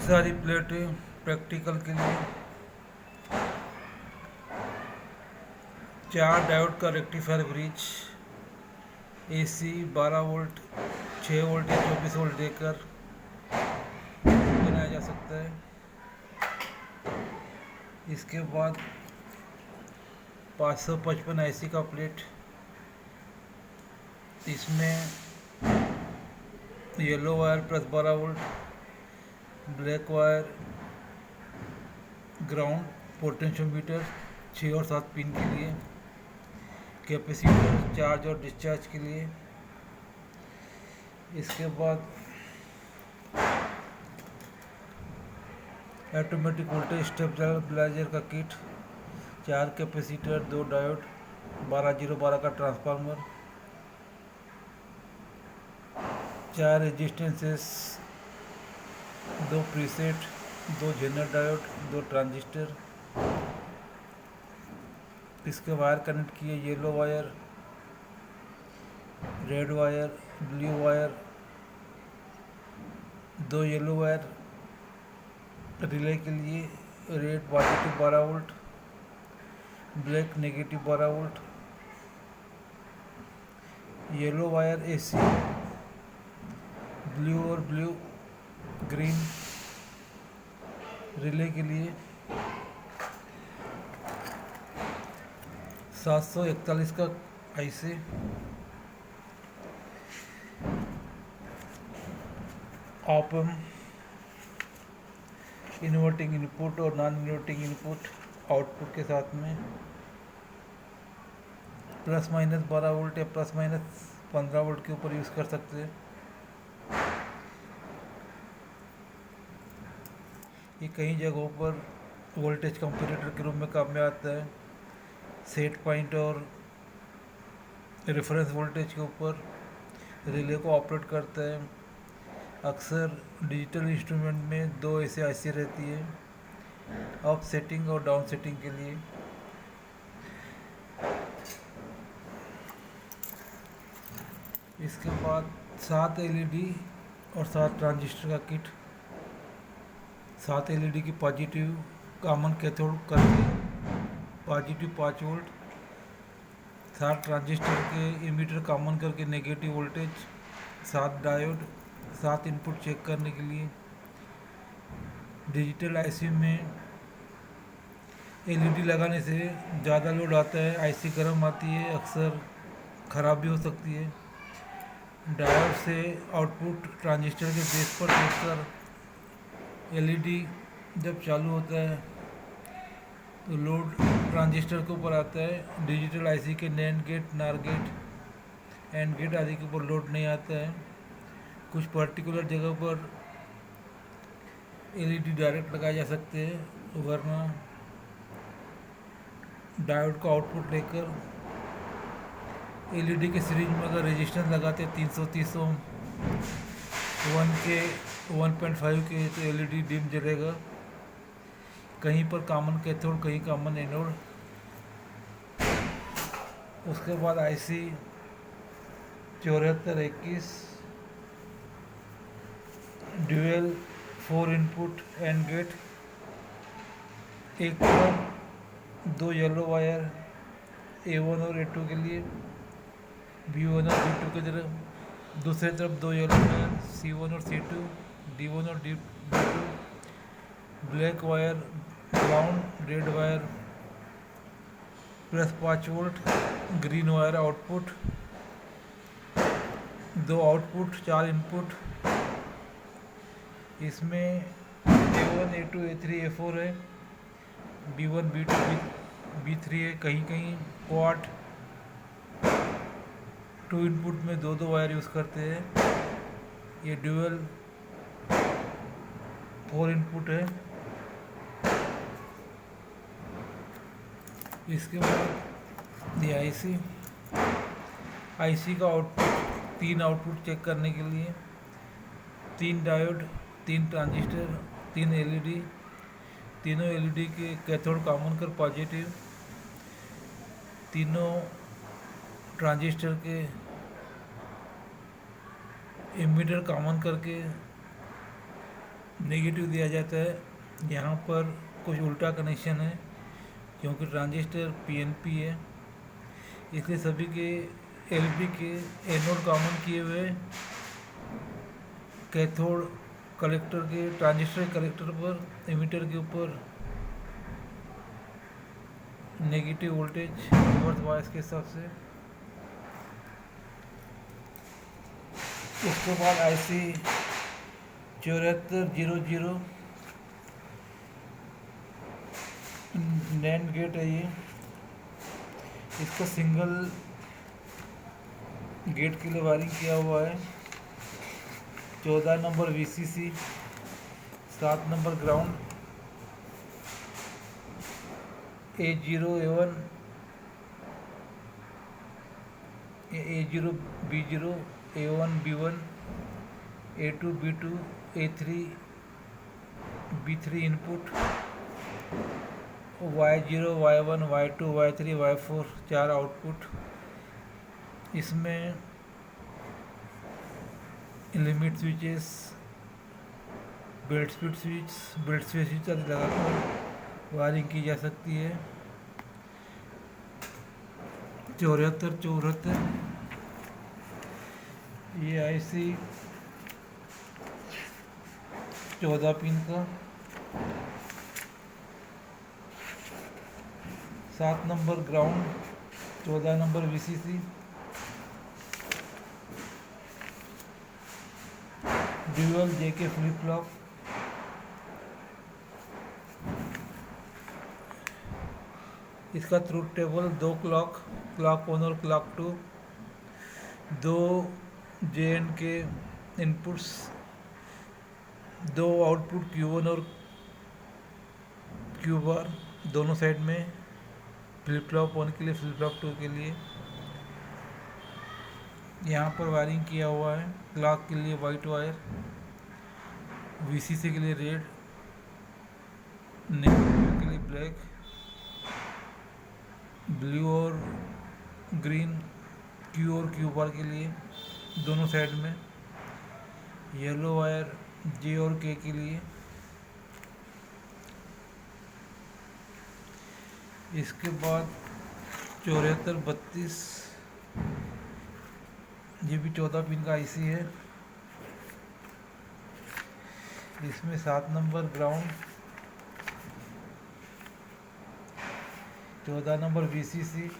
सारी प्लेटें प्रैक्टिकल के लिए, 4 डायोड का rectifier bridge, AC 12 volt, 6 volt या 24 वोल्ट देकर बनाया जा सकता है। इसके बाद 555 आईसी का प्लेट, इसमें yellow wire plus 12 volt, black wire ground, potentiometer 6 और 7 पिन के लिए, कैपेसिटर चार्ज और डिस्चार्ज के लिए। इसके बाद ऑटोमेटिक वोल्टेज स्टेबलाइजर का किट, 4 कैपेसिटर, 2 डायोड, 12012 का transformer, 4 resistances, 2 preset, 2 zener diode, 2 transistor. इसके वायर कनेक्ट किए, yellow wire, red wire, blue wire, 2 yellow wire relay के लिए, red positive 12 volt, black negative 12 volt, yellow wire AC, blue और blue green relay के लिए, 741 का IC, op amp, inverting input और non inverting input output के साथ में, प्लस माइनस 12 वोल्ट या प्लस माइनस 15 वोल्ट के ऊपर यूज़ कर सकते हैं। ये कई जगहों पर वोल्टेज कंपैरेटर के रूप में काम में आता है। सेट पॉइंट और रेफरेंस वोल्टेज के ऊपर रिले को ऑपरेट करता है। अक्सर डिजिटल इंस्ट्रूमेंट में 2 ऐसे आईसी रहती है, अप सेटिंग और डाउन सेटिंग के लिए। इसके बाद 7 एलईडी और 7 ट्रांजिस्टर का किट, 7 एलईडी की पॉजिटिव कॉमन कैथोड करके पॉजिटिव 5 वोल्ट, 7 ट्रांजिस्टर के इमीटर कॉमन करके negative voltage, 7 diode, 7 input check करने के लिए। डिजिटल आईसी में एलईडी लगाने से ज़्यादा लोड आता है, आईसी गर्म आती है, अक्सर ख़राब भी हो सकती है। डायोड से आउटपुट ट्रांजिस्टर के बेस पर देखकर एलईडी जब चालू होता है तो लोड ट्रांजिस्टर के ऊपर आता है। डिजिटल आईसी के नैंड गेट, नार गेट, एंड गेट आदि के ऊपर लोड नहीं आता है। कुछ पर्टिकुलर जगह पर एलईडी डायरेक्ट लगाए जा सकते हैं, वरना डायोड का आउटपुट लेकर एलईडी के सीरीज में अगर रेजिस्टेंस लगाते हैं 330 ओम 1 के 1.5 के, तो एलईडी डिम जलेगा। कहीं पर कॉमन कैथोड, कहीं कॉमन एनोड। उसके बाद IC 7421 dual 4 input and gate, एक तरफ 2 येलो वायर A1 और A2 के लिए, B1 और B2 की तरफ, दूसरी तरफ 2 येलो वायर C1 और C2, D1 और D2, black wire ground, red wire plus 5 volt, green wire output, 2 output, 4 input. इसमें A1 A2 A3 A4 है, B1 B2 B3 है। कहीं कहीं क्वाड 2 इनपुट में 2 वायर यूज़ करते हैं। ये ड्यूअल 4 इनपुट है। इसके बाद ये आईसी का आउटपुट, 3 आउटपुट चेक करने के लिए, 3 डायोड, 3 ट्रांजिस्टर, 3 एलईडी, तीनों एलईडी के कैथोड कॉमन कर पॉजिटिव, तीनों ट्रांजिस्टर के इमीटर कॉमन करके नेगेटिव दिया जाता है। यहाँ पर कुछ उल्टा कनेक्शन है, क्योंकि ट्रांजिस्टर पीएनपी है, इसलिए सभी के एलपी के एनोड कॉमन किए हुए कैथोड कलेक्टर के ट्रांजिस्टर कलेक्टर पर एमिटर के ऊपर नेगेटिव वोल्टेज रिवर्स बायस के हिसाब से। उसके बाद आईसी 7400 नैंड गेट है ये। इसका सिंगल गेट के लिए वायरिंग किया हुआ है। 14 number VCC, 7 number ground, A0 A1 A0 B0 A1 B1 A2 B2 A3 B3 input, Y0 Y1 Y2 Y3 Y4 4 output. इसमें लिमिट स्विचेस, बेल्ट स्विच आदि लगाकर वायरिंग की जा सकती है। 74 ये आईसी 14 पिन का। 7 number ground, 14 number VCC, dual जेके flip flop. इसका ट्रूथ टेबल 2 क्लॉक 1 और क्लॉक 2, 2 JN के इनपुट्स, 2 आउटपुट Q1 और Q बार दोनों साइड में, फ्लिप फ्लॉप 1 के लिए फ्लिप फ्लॉप 2 के लिए। यहाँ पर वायरिंग किया हुआ है। क्लॉक के लिए वाइट वायर, वीसीसी के लिए रेड, नेगेटिव के लिए ब्लैक, ब्लू और ग्रीन Q और Q बार के लिए दोनों साइड में, येलो वायर J और K के लिए। इसके बाद 7432 ये भी 14 पिन का आईसी है। इसमें 7 number ground, 14 number VCC,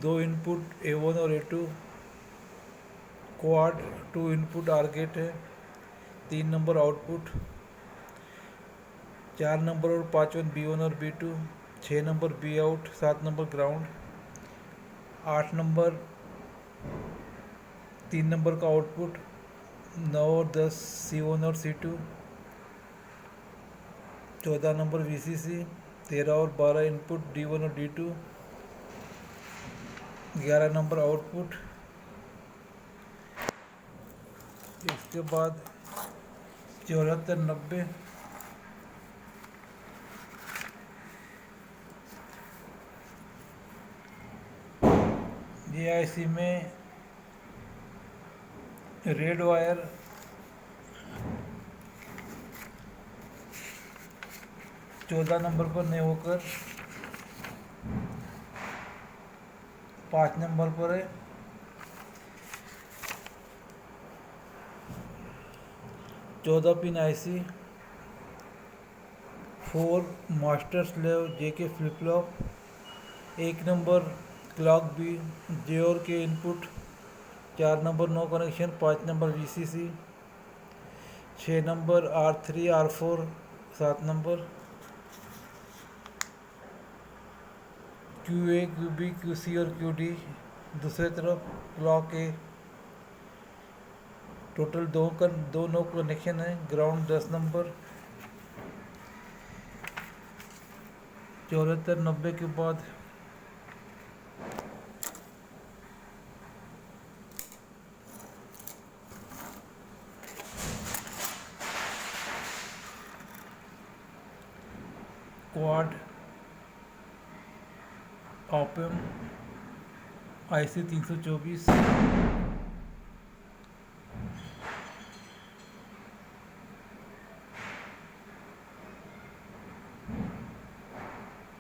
2 input A1 और A2, quad 2 input are get है, 3 नंबर आउटपुट, 4 नंबर और 5 B1 और B2, 6 number be out, 7 number ground, 8 number 3 number का आउटपुट, 9 और 10 C1 और C2, 14 नंबर वीसीसी, 13 और 12 इनपुट D1 और D2, 11 नंबर आउटपुट। इसके बाद 7490 ये आईसी में रेड वायर 14 नंबर पर नहीं होकर 5 नंबर पर है। 14 pin IC, 4 master slave JK flip flop, 1 number clock B J और K input, 4 number no connection, 5 number VCC, 6 number R3 R4, 7 number QA QB QC और QD। दूसरे तरफ क्लॉक ए, टोटल दो नो कनेक्शन है। Ground 10 number. 7490 के बाद quad ओपम IC 324